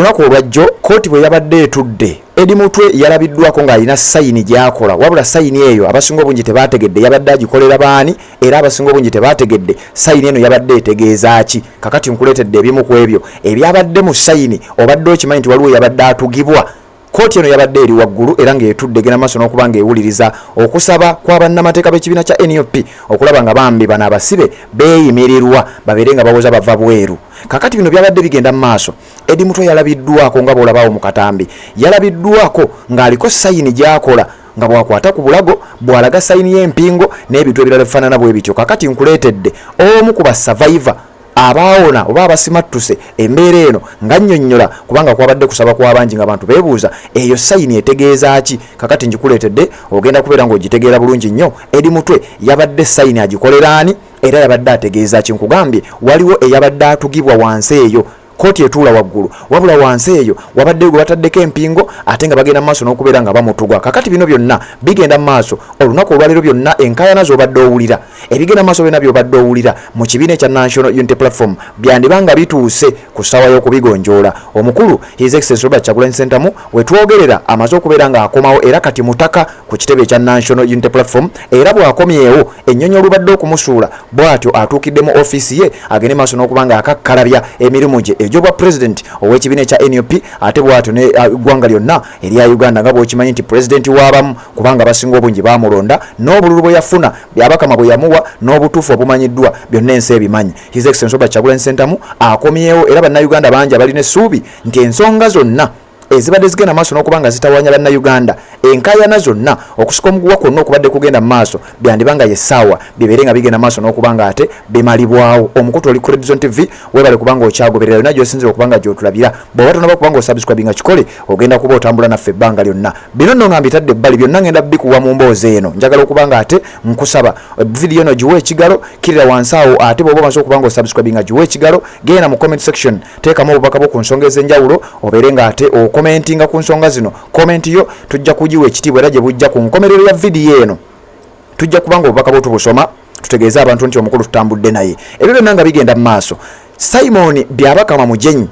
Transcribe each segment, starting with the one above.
olunaku olwajjo kooti bwe yabadde etudde Edi Mutwe yalabiddwako ng'alina sayini gy'akola wabula sayini eyo abasinga obungi tebategedde yabadde agikolera baani era abasinga obungi tebategedde sayini eno yabadde etegeeza ki kakati nkuleetedde ebimu ku ebyo ebyabadde mu sayini obadde okimanyi nti waliwo yabadde atugibwa kooti eno yabadde eri waggulu era ng'etudde gena maaso n'okuba ng'ewuliriza okusaba kwa bannamateeka b'ekibiina kya NUP okulaba nga bambi bano abasibe beeyimirirwa babeere nga bawoza bava bweru kakati bino byabadde bigenda mu maaso Edi Mutwe yalabiddwako nga bw'olabaawo mu katambi yalabiddwako ng'aliko sayini gy'akola nga bwakwata ku bulago bw'alaga sayini y'empingo n'ebintu ebirala bifaanana bwe bityo kakati nkuleetedde omu ku basavaiva abaawona oba abasimattuse embeera eno nga nnyonnyola kubanga kwabadde kusaba kw'abangi ng'abantu beebuuza eyo sayini etegeeza ki kakati ngikuleetedde ogenda kubeera ng'ogitegeera bulungi nnyo Edi Mutwe yabadde sayini agikolera ani era yabadde ategeeza ki nkugambye waliwo eyabadde atugibwa wansi eyo kooti etuula waggulu wabula wansi eyo wabadde gwe bataddeko empingo ate nga bagenda mu maaso n'okubeera nga bamutugwa kakati bino byonna bigenda mu maaso olunaku olwaleero byonna enkaayana z'obadde owulira ebigenda mu maaso byonna by'obadde owulira mu kibiina ekya National Unity Platform byandibanga bituuse ku ssaawa y'okubigonjoola omukulu His Excellency Robert Kyagulanyi Ssentamu we twogerera amaze okubeera ng'akomawo era kati mutaka ku kitebe ekya National Unity Platform era bw'akomyewo ennyonyi olubadde okumusuula bw'atyo atuukidde mu ofiisi ye agende maaso n'okuba ng'akakkalabya emirimu gye Joba president ow'ekibiina ekya NUP ate bw'atyo ne ggwanga lyonna erya Uganda nga bw'okimanyi nti president w'abamu kubanga abasinga obungi baamulonda n'obululu bwe yafuna byabakama bwe yamuwa n'obutuufu obumanyiddwa byonna ensi ebimanyi His Excellency Robert Kyagulanyi Ssentamu akomyewo era bannayuganda bangi abalina essuubi nti ensonga zonna ezibadde zigenda maaso n'okuba nga zitawanya bannayuganda enkaayana zonna okusika omuguwa kwonna okubadde kugenda mu maaso byandibanga yessaawa bibeere nga bigenda maaso n'okuba nga ate bimalibwawo omukutu oli ku Redvision TV webale kubanga okyagoberera yonna gy'osinzira okuba nga gy'otulabira bw'oba tonaba kubanga osubscribinga kikole ogenda kuba otambula naffe ebbanga lyonna bino nno nga mbitadde ebbali byonna ngenda bikuwa mu mboozi eno njagala okuba nga ate nkusaba vidiyo eno giwa ekigalo kirira wansi awo ate bw'oba omaze okuba nga osubscribinga giwa ekigalo genda mu comment section teekamu obubaka bwo ku nsonga ez'enjawulo obeere nga ate commentinga ku nsonga zino comment yo tujja kugiwa ekitiibwa era gye bujja ku nkomerero ya vidiyo eno tujja kubanga obubaka bwo tubusoma tutegeeza abantu nti omukulu tutambudde naye ebyo byonna nga bigenda mu maaso Simon Byabakama Mujenyi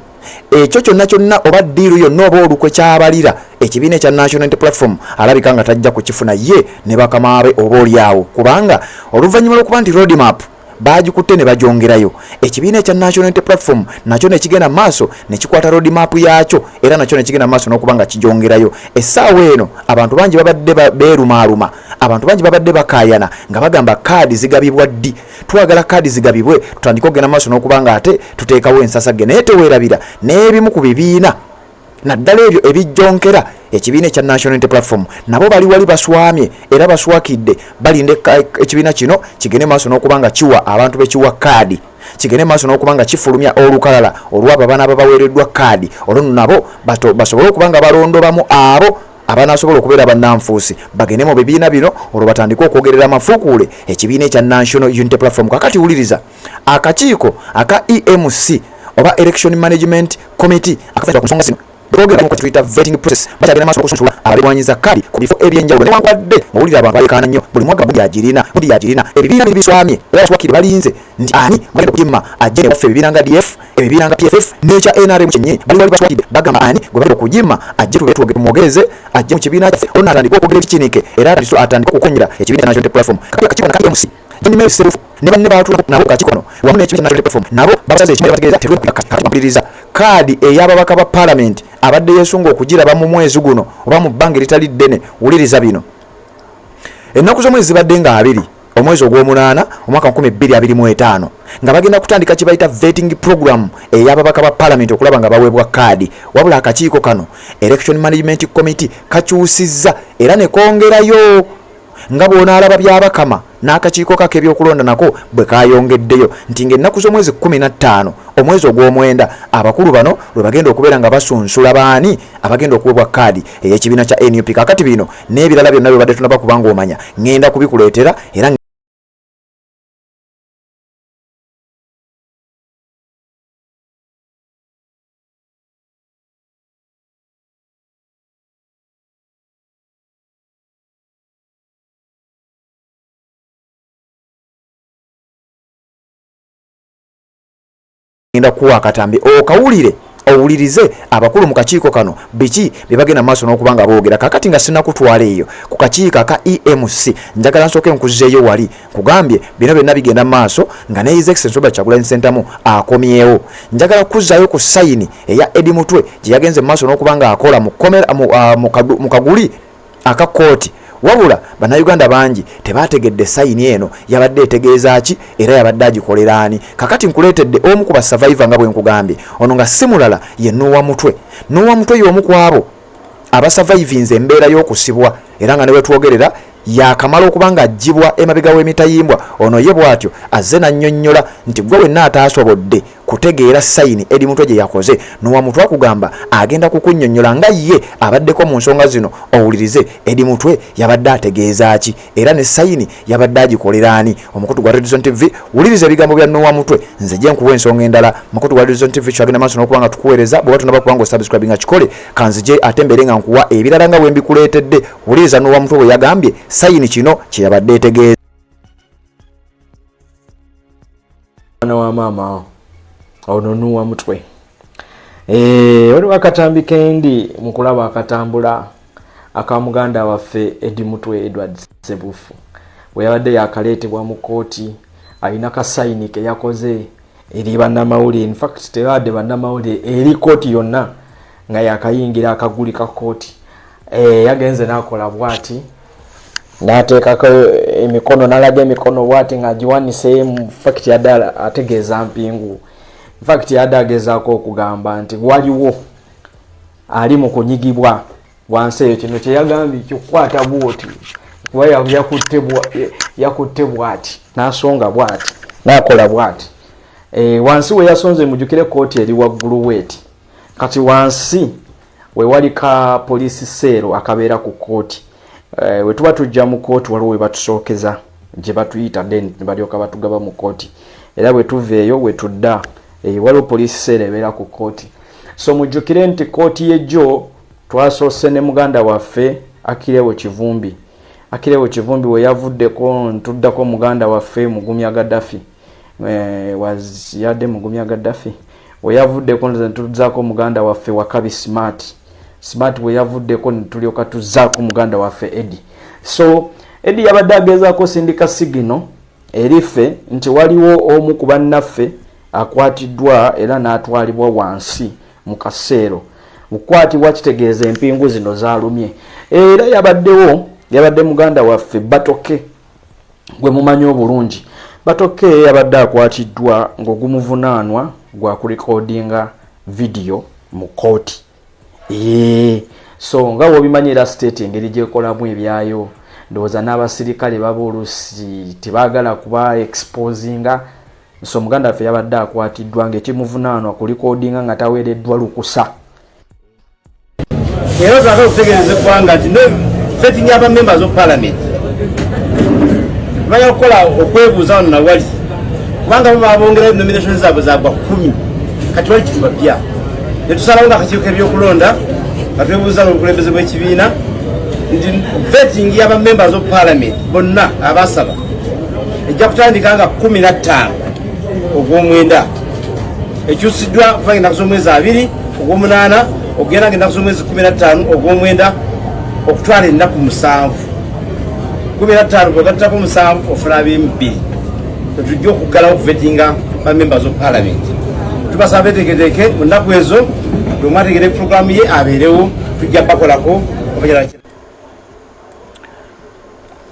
ekyo kyonna kyonna oba ddiiru yonna oba olukwe kyabalira ekibiina ekya National Unity Platform alabika nga tajja kukifuna ye ne bakama be oba olyawo kubanga oluvannyuma lw'okuba nti road map bagikutte ne bagyongerayo ekibiina ekya National Unity Platform nakyo ne kigenda maaso ne kikwata road map yaakyo era nakyo ne kigenda maaso n'okuba nga kigyongerayo essaawa eno abantu bangi babadde beerumaaluma abantu bangi babadde bakaayana nga bagamba kaadi zigabibwa ddi twagala kaadi zigabibwe tutandike okugenda maaso n'okuba nga ate tuteekawo ensasagge naye teweerabira n'ebimu ku bibiina naddala ebyo ebijjonkera ekibiina ekya National Unity Platform nabo bali wali baswamye era baswakidde balinda ekibiina kino kigende maaso n'okuba nga kiwa abantu bekiwa kaadi kigende maaso n'okuba nga kifulumya olukalala olw'abo abaana ababaweereddwa kaadi olwo nabo basobole okuba nga balondobamu abo abanasobola okubeera bannanfuusi bagende mu bibiina bino olwo batandike okwogerera amafuukuule ekibiina ekya National Unity Platform kakati wuliriza akakiiko aka EMC oba Election Management Committee akafaita ku nsonga zino program ko twita vetting process bajagenda maaso okusunsula abalwanyiza kadi ku bifo ebyenjawulo newankwadde muwulira abantu balekaana nnyo buli mwaka budi yagirina ebibiina biswamye era baswakire balinze nti ani bagenda okujimma ajjene waffe ebibiina nga DF ebibiina nga PFF n'ekya NRM kyenye bali wali baswakidde bagamba ani gwe bagenda okujimma ajje tumwogeze ajje mu kibiina kyaffe olwo atandika okwogera ekikinike era atandika okukonyera ekibiina kya National Unity Platform kakiko na KMC Jimmy Serufu ne banne baatula nabo kakikono wamu n'ekibiina National Unity Platform nabo babasaze ekimere bategeeza terwekakatubiriza kaadi ey'ababaka ba parliament abadde yesunga okugiraba mu mwezi guno oba mu bbanga eritali ddene wuliriza bino ennaku z'omwezi zibadde nga 2 omwezi ogw'omunaana omwaka 2025 nga bagenda kutandika kibayita vetting program ey'ababaka ba parliament okulaba nga baweebwa kaadi wabula akakiiko kano Election Management Committee kakyusizza era ne kongerayo nga bw'onaalaba byabakama n'akakiiko kake ebyokulonda nako bwe kayongeddeyo nti ng'ennaku z'omwezi 15 omwezi ogw'omwenda abakulu bano lwe bagenda okubeera nga basunsula baani abagenda okuweebwa kaadi ey'ekibiina kya NUP kakati bino n'ebirala byonna bye badde tunaba kubanga omanya ngenda kubikuleetera era ngenda kuwa akatambi okawulire owulirize abakulu mu kakiiko kano biki bye bagenda maaso n'okubanga boogera. Kakati nga sinakutwala eyo ku kakiiko ka EMC njagala nsooke nkuzzeeyo wali kugambye bino byonna bigenda maaso nga ne His Excellency Robert Kyagulanyi Ssentamu akomyewo. Njagala kuzzaayo ku sayini eya Eddie Mutwe gye yagenze maaso n'okubanga akola mu kaguli aka kooti. Wabula bannayuganda bangi tebategedde sayini eno yabadde etegeeza ki era yabadde agikolera ani. Kakati nkuleetedde omu ku basavaiva nga bwe nkugambye ono nga si mulala ye Noah Mutwe. Noah Mutwe y'omu ku abo abasavaivinze embeera y'okusibwa era nga ne wetwogerera yakamala okubanga ajjibwa emabega w'emitayimbwa. Ono ye bw'atyo azze nannyonnyola nti gwe wenna ataasobodde kutegeera sayini Eddie Mutwe gye yakoze, Noah Mutwe akugamba agenda kukunnyonnyola nga ye abaddeko mu nsonga zino. Owulirize Eddie Mutwe yabadde ategeeza ki era ne sayini yabadde agikolera ani. Omukutu gwa Red Zone TV wuliriza ebigambo bya Noah Mutwe. Nze gye nkuwa ensonga endala. Mukutu gwa Red Zone TV kyagenda maaso n'okubanga tukuweereza bwe watonaba kubanga subscribe nga kikole kanzije ate mbere nga nkuwa ebirala nga bwe mbikuleetedde. Wuliriza Noah Mutwe bwe yagambye sayini kino kye yabadde etegeeza. Mwana wa mama ono Noah Mutwe oli wakatambi kendi mukulaba akatambula aka muganda waffe Eddie Mutwe Edward Ssebufu we yabadde yakaleetebwa mu kooti alina ka sayini ke yakoze eri bannamawulire. In fact tebadde bannamawulire eri kooti yonna nga yakayingira akaguli ka kooti. Yagenze n'akola bwati n'ateekako emikono n'alaga emikono bwati ng'agiwanise mu fact yadda ategeeza mpingu. In fact yadda agezaako okugamba nti waliwo ali mu kunyigibwa wansi eyo kino kye yagambye kyukwata bwoti kuba yakutte bwati n'asonga bwati n'akola bwati. Wansi we yasonze mujjukire kooti eri waggulu weeti. Kati wansi we wali ka police seero akabeera ku kooti. We tuba tujja mu kooti waliwo we batusookeza gye batuyita then ne balyoka batugaba mu kooti. Era bwe tuveeyo we tudda waliwo police seero ebeera ku kooti. So mujjukire nti kooti y'ejjo twasoose ne muganda waffe Akireewo Kivumbi. Akireewo Kivumbi we yavuddeko ntuddako muganda waffe Mugumya Gaddafi. Yadde Mugumya Gaddafi we yavuddeko ntuzzaako muganda waffe Wakabi Smart we yavuddeko ntulyoka tuzzaako muganda waffe Eddie. So Eddie yabadde agezaako sindika sigino eriffe nti waliwo omu ku bannaffe akwatiddwa era n'atwalibwa wansi mu kaseero. Bukwatibwa kitegeeza empingu zino zaalumye. Era yabadde muganda waffe Batoke gwe mumanyi obulungi. Batoke yabadde akwatiddwa ng'ogumuvunaanwa gwa kurekodinga video mu kooti. So nga wobimanyira state engeri gyekolamu ebyayo ndowooza n'abasirikale b'Oluusi tebaagala kuba exposinga. So muganda waffe yabadde akwatiddwa ng'ekimuvunaanwa ku likodinga nga taweereddwa lukusa. Era twagala okutegeereza eggwanga nti vetting aba members of parliament bajja kukola okwebuuza wano nawali kubanga bo babongerayo nomination zaabwe zagwa 10 kati wali kitubapya ne tusalawo nga akakiiko k'ebyokulonda nga twebuuza n'obukulembeze bw'ekibiina nti vetting aba members of parliament bonna abasaba ejja kutandika nga 15 ogw'omwenda ekyusiddwa kuva ennaku z'omwezi 2 ogw'omunaana ogenda ng'ennaku z'omwezi 15 ogw'omwenda okutwala ennaku 7 15 bwegattako 7 ofuna 22 tetujja okuggalawo okuvetinga ba members of parliament. Tubasaba betegeteeke mu nnaku ezo bwe mwategera puroguramu ye abeerewo tujja bakolako obakyala.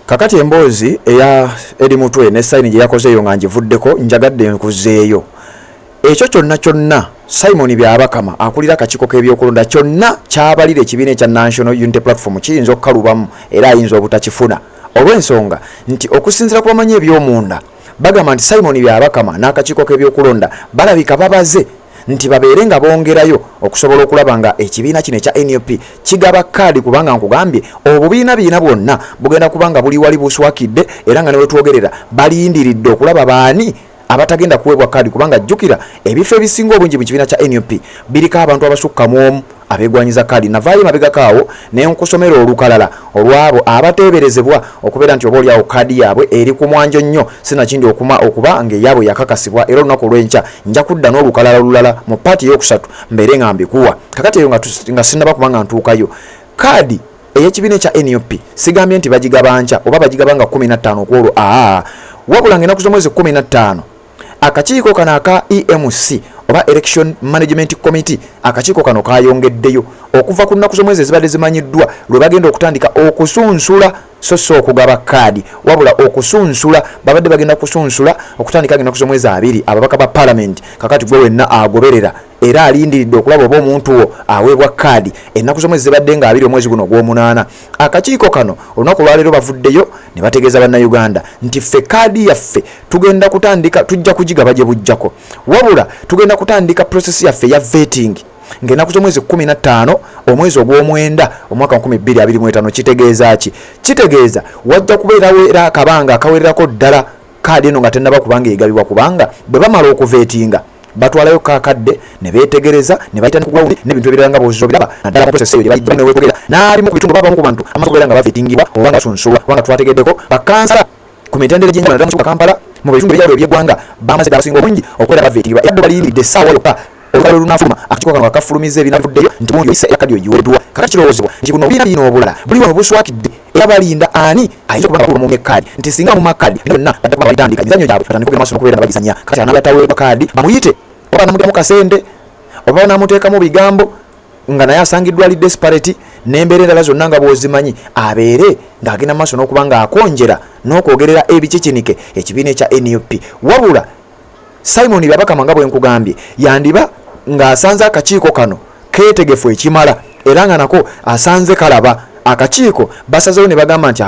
Kakati emboozi eya Eddie Mutwe ne sayini gye yakozeeyo nga ngivuddeko njagadde nkuzeeyo. Ekyo kyonna Simon Byabakama akulira akakiiko k'ebyokulonda kyonna kyabalira ekibiina ekya National Unity Platform kiyinza okukalubamu era ayinza obutakifuna olw'ensonga nti okusinziira ku bamanyi eby'omunda bagamba nti Simon Byabakama n'akakiiko k'ebyokulonda balabika babaze nti babeere nga bongerayo okusobola okulaba nga ekibiina kino ekya NUP kigaba kaadi kubanga nkugambye obubiina bwonna bugenda kubanga buli wali buswakidde era nga ne wetwogerera balindiridde okulaba baani abatagenda kuwebwa kaadi kubanga jjukira ebifo ebisinga obungi mu kibiina kya NUP biriko abantu abasukka mu omu abegwanyiza kaadi navaayo mabega kaawo ne nkusomera olukalala olwabo abateeberezebwa okubeera nti oba oliawo kaadi yaabwe eri ku mwanjo nnyo sinakindi okuba ng'eyaabwe yakakasibwa era olunaku olw'enkya nja kudda n'olukalala olulala mu paati ey'okusatu mbeere nga mbikuwa kakati eyo nga sinnaba kuba nga ntuukayo kaadi ey'ekibiina ekya NUP sigambye nti bagigaba nkya oba bagigaba nga 15 okwolwo wabula ng'ennaku z'omwezi 15 akakiiko kano aka EMC oba Election Management Committee akakiiko kano kayongeddeyo okuva ku nnaku z'omwezi ezibadde zimanyiddwa lwe bagenda okutandika okusunsula so okugaba kaadi wabula okusunsula babadde bagenda kusunsula okutandika ennaku z'omwezi 2 ababaka ba parliament kakati gwe wenna agoberera era alindiridde okulaba oba omuntu wo aweebwa kaadi ennaku z'omwezi zibadde nga 2 omwezi guno gw'omunaana akakiiko kano olunaku lwaleero bavuddeyo ne bategeeza bannayuganda nti ffe kaadi yaffe tugenda kutandika tujja kugigaba gye bujjako wabula tugenda kutandika process yaffe ya vetting ng'ennaku z'omwezi 15 omwezi ogw'omwenda omwaka 2025 kitegeeza ki kitegeeza wajja kubeerawo era akabanga akawererako ddala kaadi eno nga tennaba kubanga egabibwa kubanga bwe bamala okuveetinga batwalayo kakadde ne beetegereza ne bayita n'ekugwawundi n'ebintu ebirala nga bw'ozzo biraba naddala mu process eyo gye neweekolera n'alimu ku bitundu babamu ku bantu amaze okubeera nga baveetingibwa oba nga basunsulwa kubanga twategeddeko bakansala ku mitendera gy'enjawulo naddala mu kibuga Kampala mu bitundu ebyawulo eby'eggwanga bamaze ddala basinga obungi okubeera baveetingibwa era bo baliyimiridde essaawa yokka olukalo lunafuluma akakiiko kano akafulumiza ebinavuddeyo nti mundi oyise ekadi ogiweddwa kakati kirowoozebwa nti buno obubiina bino obulala buli wano buswakidde era balinda ani ayinza okuba nga bakulu kaadi nti singa mumma kaadi byonna badde kuba bayitandika emizannyo gyabwe batandika okugenda maaso n'okubeera nga bagizannya kakati anaataweebwa kaadi bamuyite oba banamuteekamu kasente oba banamuteekamu bigambo nga naye asangiddwa ali desperate n'embeera endala zonna nga bw'ozimanyi abeere ng'agenda maaso n'okuba nga akonjera n'okwogerera ebikikinike ekibiina ekya NUP wabula Simon Byabakama nga bwe nkugambye yandiba ng'asanze akakiiko kano keetegefu ekimala era nga nako asanze kalaba akakiiko basazeewo ne bagamba nti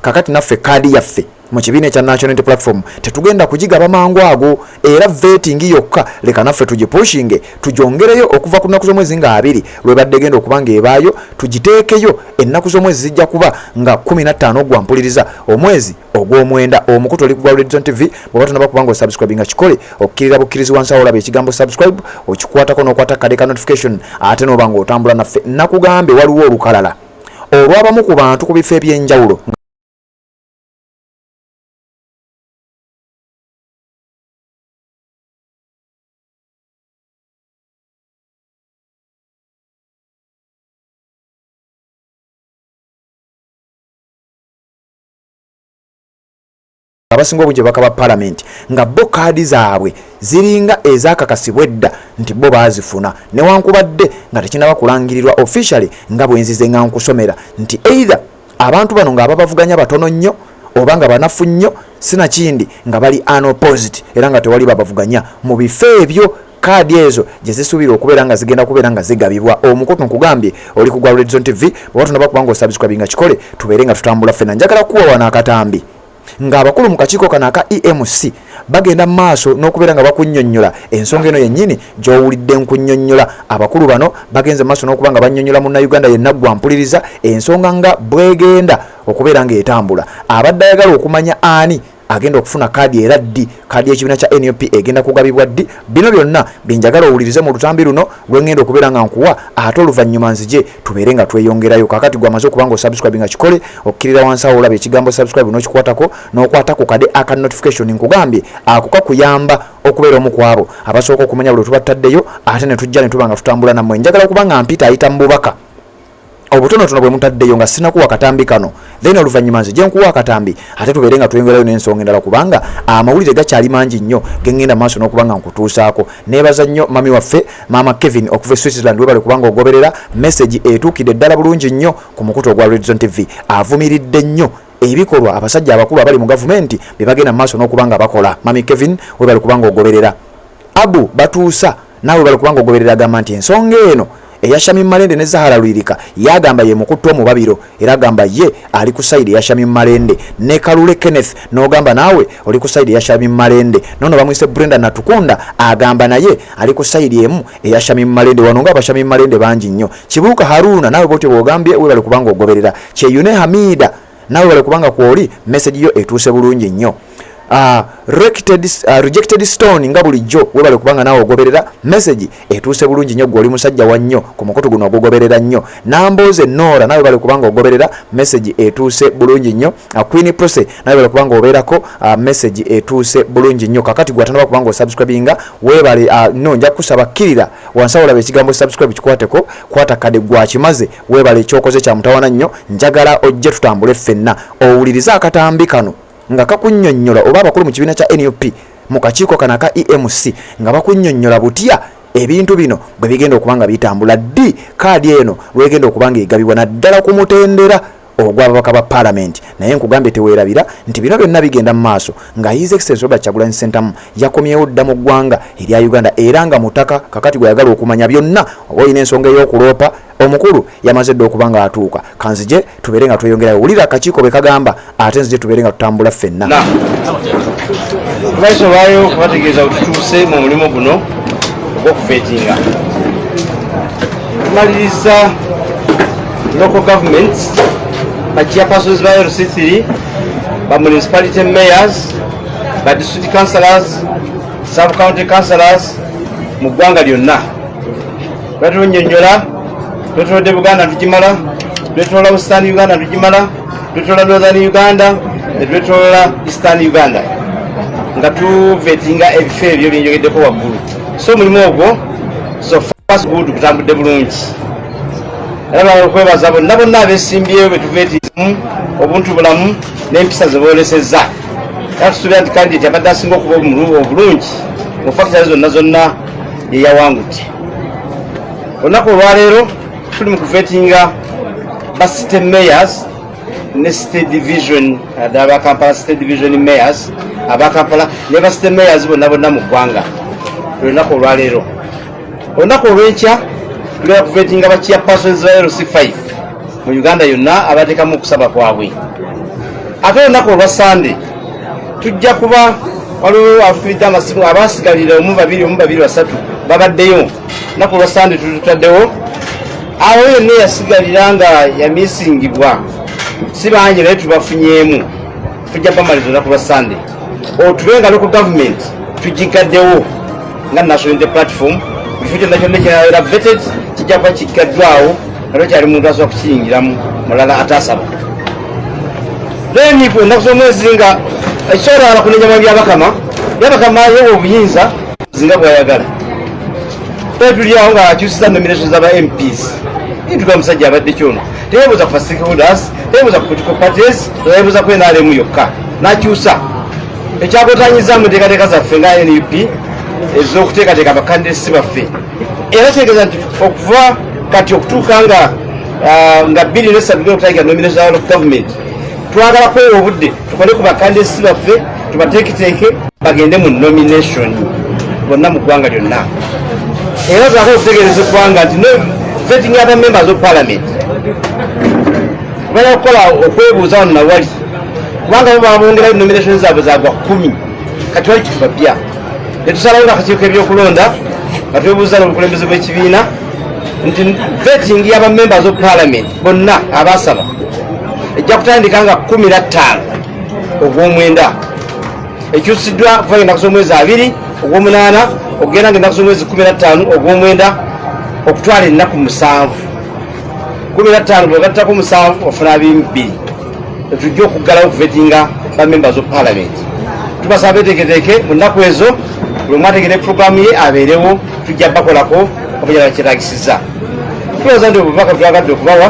kakati naffe kaadi yaffe mu kibiina ekya National Unity Platform tetugenda kugigaba mangu ago era vetting yokka leka naffe tugipushinge tujongereyo okuva ku nnaku z'omwezi nga 2 lwe badde genda okuba ng'ebaayo tugiteekeyo ennaku z'omwezi zijja kuba nga 15 gwa mpuliriza omwezi ogw'omwenda omukutu oli ku Redson TV bw'oba tonaba kuba ng'osubscribe nga kikole okkirira bukkirizi wansi awo olaba ekigambo subscribe okikwatako n'okwata kade ka notification ate n'oba ng'otambula naffe nakugambe waliwo olukalala olw'abamu ku bantu ku bifo eby'enjawulo abasinga obungi bakaba parliament nga bo kaadi zaabwe ziringa ezakakasibwa edda nti bo baazifuna newankubadde nga tekinaba kulangirirwa officially nga bwenzize nga nkusomera nti either abantu bano nga ababavuganya batono nnyo oba nga banafu nnyo sinakindi nga bali unopposed era nga tewali babavuganya mu bifo ebyo kaadi ezo gye zisuubira okubeera nga zigenda kubeera nga zigabibwa omukutu nkugambye oli ku Redson TV bw'oba tonaba kubanga osubscribe nga kikole tubeere nga tutambula ffenna njagala kuwa wano akatambi ng'abakulu mu kakiiko kano aka EMC bagenda maaso n'okubeera nga bakunnyonnyola ensonga eno yennyini gy'owulidde nkunnyonnyola abakulu bano bagenze maaso n'okuba nga bannyonnyola munnayuganda yenna gwa mpuliriza ensonga nga bwegenda okubeera ng'etambula abadde ayagala okumanya ani agenda okufuna kaadi era ddi kaadi y'ekibiina kya NUP egenda kugabibwa ddi bino byonna binjagala owulirize mu lutambi luno lwengenda okubeera nga nkuwa ate oluvannyuma nzije tubeere nga tweyongerayo kakati gwe amaze okuba nga osubscribe nga kikole okkirira wansi awo olaba ekigambo subscribe n'okikwatako n'okwatako kade aka notification nkugambye ako kakuyamba okubeera omu ku abo abasooka okumanya buli tubattaddeyo ate ne tujja ne tuba nga tutambula nammwe njagala okuba nga mpita ayita mu bubaka obutonotono bwe mutaddeyo nga sinakuwa katambi kano then oluvannyuma nzije nkuwa akatambi ate tubeere nga tweyongerayo n'ensonga endala kubanga amawulire gakyali mangi nnyo gengenda maaso n'okuba nga nkutuusaako neebaza nnyo mami waffe maama Kevin okuva Switzerland webale kubanga ogoberera message etuukidde ddala bulungi nnyo ku mukutu ogwa Redson TV avumiridde nnyo ebikolwa abasajja abakulu abali mu gavumenti bye bagenda mu maaso n'okuba nga bakola mami Kevin webale kubanga ogoberera Abu batuusa naawe webale kubanga ogoberera agamba nti ensonga eno eya Shamim Malende ne Zahara Lwirika yagamba ye mukutu omubabiro era agamba ye ali ku side ya Shamim Malende ne Kalule Kenneth n'ogamba naawe oli ku side ya Shamim Malende nono bamwise Brenda Natukunda agamba naye ali ku side emu eya Shamim Malende wano nga Shamim Malende bangi nnyo Kibuuka Haruna naawe boti bwogambye we bali kubanga ogoberera Kyeyune Hamida naawe bali kubanga kwoli message yo etuuse bulungi nnyo rejected stone nga bulijjo webale kubanga naawe ogoberera message etuuse bulungi nnyo gw'oli musajja wa nnyo ku mukutu guno ogugoberera nnyo Namboze Nora nawe bale kubanga ogoberera message etuuse bulungi nnyo Queen Prose nawe bale kubanga obeerako message etuuse bulungi nnyo kakati gwatanaba kubanga osubscribinga webale no nja kusaba kirira wansawo labe ekigambo subscribe kikwateko kwata kade gwakimaze webale ekyokoze kya mutawana nnyo njagala ojje tutambule ffenna owuliriza akatambi kano nga kakunnyonnyola oba abakulu mu kibiina kya NUP mu kakiiko kana ka EMC nga bakunnyonnyola butya ebintu bino bwe bigenda okubanga bitambula ddi kaadi eno lwegenda okubanga egabibwa naddala ku mutendera ogw'ababaka ba parliament naye nkugambye teweerabira nti bino byonna bigenda mu maaso nga His Excellency Robert Kyagulanyi Ssentamu yakomyewo dda mu ggwanga erya Uganda era nga mutaka kakati gwe yagala okumanya byonna oba olina ensonga ey'okuloopa omukulu yamaze dda okuba nga atuuka kanzije tubeere nga tweyongerayo wulira akakiiko bwe kagamba ate nzije tubeere nga tutambula ffenna tubaisobaayo kubategeeza otutuuse mu mulimu guno ogw'okufeetinga tumaliriza local governments chairpersons ba LC3 ba municipality mayors ba district councillors sub county councillors mu ggwanga lyonna batonyonnyola twetolodde Buganda tugimala twetolola Western Uganda tugimala twetolola Northern Uganda netwetolola Eastern Uganda nga tuvetinga ebifo ebyo byenjogeddeko waggulu so omulimu ogwo so far good kutambudde bulungi era okwebaza bonna abesimbyeyo betuveetizamu obuntu bulamu n'empisa zeboolesezza era tusuubira nti kandidate abadde asinga okuba obulungi mu fakitale zonna yeyawangudde olunaku olwaleero tuli mu kuveetinga ba city mayors ne state division aba Kampala state division mayors aba Kampala ne ba city mayors bonna mu ggwanga olunaku olwaleero olunaku olw'enkya tuli kuveetinga ba chairpersons ba LC5 mu Uganda yonna abateekamu okusaba kwabwe ate olunaku olwa Sunday tujja kuba waliwo afukiridde amasimu abasigalira omu babiri basatu babaddeyo olunaku olwa Sunday tutaddewo awo yonna yasigalira nga yamisingibwa si bangi naye tubafunyeemu tujja bamaliza olunaku lwa Sunday otubenga local government tugigaddewo nga national unity platform bifo kyonna kyonna kyera vetted kijja kuba kigaddwawo nalwo kyali muntu asobola kukiyingiramu mulala ataasaba then ennaku z'omwezi nga ekisobola kunenya byabakama yewa obuyinza zinga bwayagala tuli awo nga akyusiza nominations z'aba MPs tuga musajja abadde kyono teyebuuza ku stakeholders teyebuuza ku political parties teyebuuza ku NRM yokka n'akyusa ekyagotanyiza mu nteekateeka zaffe nga NUP ez'okuteekateeka abakandidates baffe era kitegeeza nti okuva kati okutuuka nga 2003 okutandika nominations za local government twagala kwewa obudde tukole ku bakandidates baffe tubateeketeeke bagende mu nomination bonna mu ggwanga lyonna era twagala okutegeereza eggwanga nti vetting aba members of parliament banya okukola okwebuuza wano nawali kubanga babongerayo nominations zaabwe zagwa 10 kati wali kitubapya netusalawo akakiiko ebyokulonda nga twebuuza n'obukulembeze bw'ekibiina nti vetting y'aba members of parliament bonna abasaba ejja kutandika nga 15 ogw'omwenda ekyusiddwa kuva ennaku z'omwezi 2 ogw'omunaana okugenda nga ennaku z'omwezi 15 ogw'omwenda okutwala ennaku 7 15 bwegattako 7 ofuna 2 tujja okuggalawo okuvetinga ba members of parliament tubasaba beteeketeeke mu nnaku ezo buli mwategere programu ye abeerewo tujja bakolako obujala bakiragisiza tulowooza nti obubaka twagadde okubawa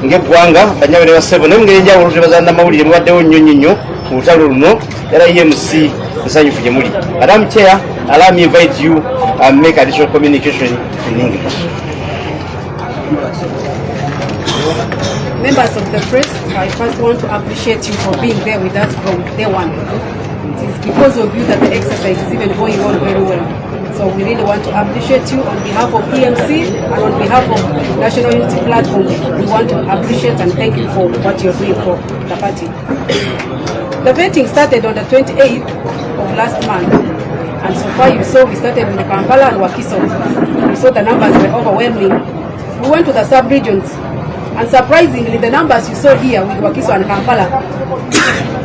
ng'eggwanga banyawe ne basebo naye mu ngeri enjawulo tebazannamawulire mubaddewo nnyo nnyo mu lutalo luno era EMC nsanyufu gye muli. Madam Chair, allow me invite you and make additional communication in English. Members of the press, I first want to appreciate you for being there with us from day one. It is because of you that the exercise is even going on very well. So we really want to appreciate you on behalf of EMC and on behalf of National Unity Platform. We want to appreciate and thank you for what you're doing for the party. The vetting started on the 28th of last month. And so far you saw we started with Kampala and Wakiso. We saw the numbers were overwhelming. We went to the sub-regions. And surprisingly, the numbers you saw here with Wakiso and Kampala,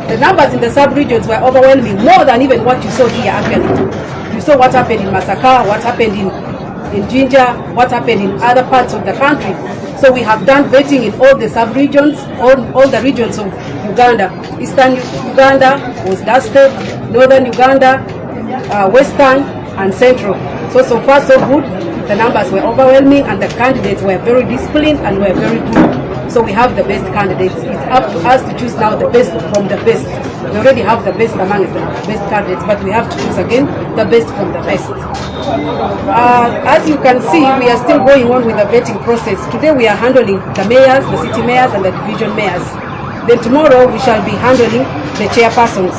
the numbers in the sub-regions were overwhelming, more than even what you saw here actually. You saw what happened in Masaka, what happened in Jinja, what happened in other parts of the country. So we have done vetting in all the sub-regions, all the regions of Uganda. Eastern Uganda was dusted, Northern Uganda, Western and Central. So far so good. The numbers were overwhelming and the candidates were very disciplined and were very good. So we have the best candidates. It's up to us to choose now the best from the best. We already have the best among the best candidates, but we have to choose again the best from the best. As you can see, we are still going on with the vetting process. Today we are handling the mayors, the city mayors and the division mayors. Then tomorrow we shall be handling the chairpersons.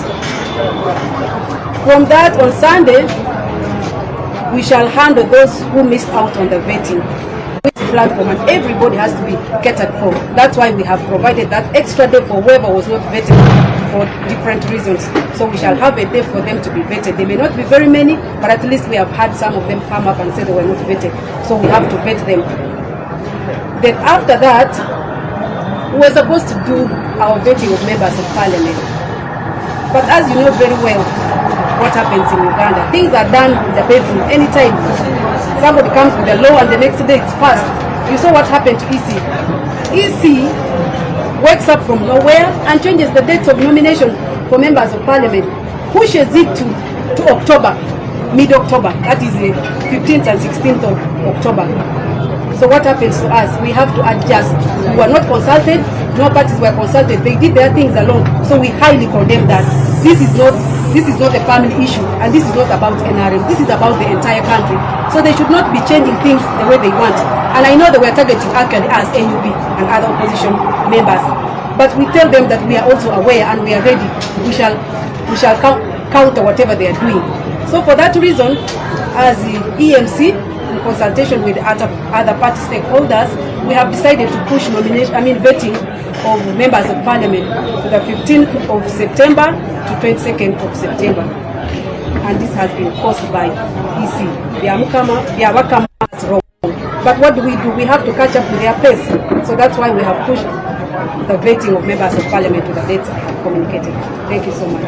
From that, on Sunday, we shall handle those who missed out on the vetting platform, and everybody has to be catered for. That's why we have provided that extra day for whoever was not vetted for different reasons. So we shall have a day for them to be vetted. They may not be very many, but at least we have had some of them come up and say they were not vetted. So we have to vet them. Then after that, we were supposed to do our vetting of members of parliament. But as you know very well, what happens in Uganda, things are done in the bedroom anytime. Somebody comes with a law and the next day it's passed. You saw what happened to EC. EC wakes up from nowhere and changes the dates of nomination for members of parliament, pushes it to October, mid-October, that is the 15th and 16th of October. So what happens to us? We have to adjust. We were not consulted, no parties were consulted, they did their things alone. So we highly condemn that. This is not a family issue, and this is not about NRM, this is about the entire country. So they should not be changing things the way they want. And I know they were targeting actually us, NUB, and other opposition members. But we tell them that we are also aware and we are ready. We shall counter whatever they are doing. So for that reason, as the EMC, in consultation with other party stakeholders, we have decided to push vetting of members of parliament to the 15th of September to 22nd of September. And this has been caused by EC. They are wrong. But what do? We have to catch up with their pace. So that's why we have pushed the vetting of members of parliament to the dates I have communicated. Thank you so much.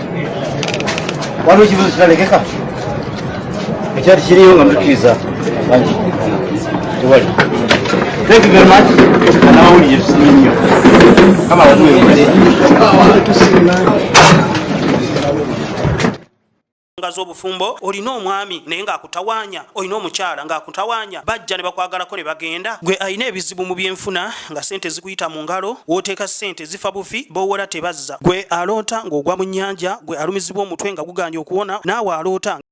Thank you very much. And now we just see you. Come on, do z'obufumbo olina omwami naye ng'akutawanya, olina omukyala ng'akutawanya, bajja ne bakwagalako ne bagenda. Gwe alina ebizibu mu byenfuna nga ssente zikuyita mu ngalo, w'oteeka ssente zifa bufi, b'owola tebazza. Gwe aloota ng'ogwa mu nnyanja, gwe alumizibwa omutwe nga guganja okuwona, naawe aloota